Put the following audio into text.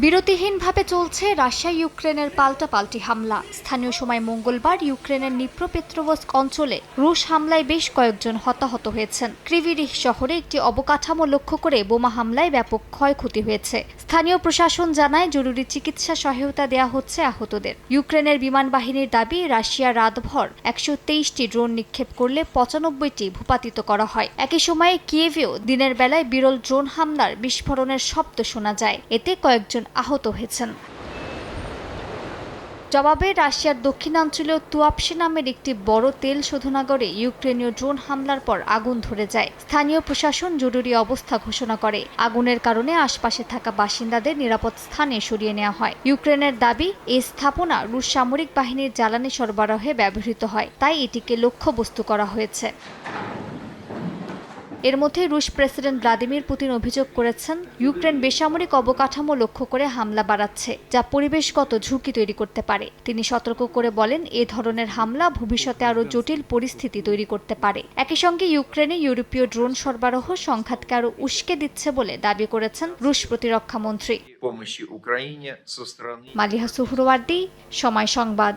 বিরতিহীনভাবে চলছে রাশিয়া ইউক্রেনের পাল্টাপাল্টি হামলা। স্থানীয় সময় মঙ্গলবার ইউক্রেনের নিপ্রোপেট্রোভস্ক অঞ্চলে রুশ হামলায় বেশ কয়েকজন হতাহত হয়েছেন। ক্রিভিরিহ শহরে একটি অবকাঠামো লক্ষ্য করে বোমা হামলায় ব্যাপক ক্ষয়ক্ষতি হয়েছে। স্থানীয় প্রশাসন জানায় জরুরি চিকিৎসা সহায়তা দেওয়া হচ্ছে আহতদের। ইউক্রেনের বিমান বাহিনীর দাবি, রাশিয়া রাতভর 123টি ড্রোন নিক্ষেপ করলে 95টি ভূপাতিত করা হয়। একই সময়ে কিয়েভেও দিনের বেলায় বিরল ড্রোন হামলার বিস্ফোরণের শব্দ শোনা যায়। এতে কয়েকজন আহত হয়েছেন। জবাবে রাশিয়ার দক্ষিণাঞ্চলীয় তুয়াপসে নামের একটি বড় তেল শোধনাগারে ইউক্রেনীয় ড্রোন হামলার পর আগুন ধরে যায়। স্থানীয় প্রশাসন জরুরি অবস্থা ঘোষণা করে। আগুনের কারণে আশপাশে থাকা বাসিন্দাদের নিরাপদ স্থানে সরিয়ে নেওয়া হয়। ইউক্রেনের দাবি, এই স্থাপনা রুশ সামরিক বাহিনীর জ্বালানি সরবরাহে ব্যবহৃত হয়, তাই এটিকে লক্ষ্যবস্তু করা হয়েছে। এর মধ্যে রুশ প্রেসিডেন্ট ভ্লাদিমির পুতিন অভিযোগ করেছেন, ইউক্রেন বেসামরিক অবকাঠামো লক্ষ্য করে হামলা বাড়াচ্ছে, যা পরিবেশগত ঝুঁকি তৈরি করতে পারে। তিনি সতর্ক করে বলেন, এ ধরনের হামলা ভবিষ্যতে আরও জটিল পরিস্থিতি তৈরি করতে পারে। একই সঙ্গে ইউক্রেনে ইউরোপীয় ড্রোন সরবরাহ সংঘাতকে আরও উস্কে দিচ্ছে বলে দাবি করেছেন রুশ প্রতিরক্ষা মন্ত্রী। মালিহা সুহরওয়ার্দী, সময় সংবাদ।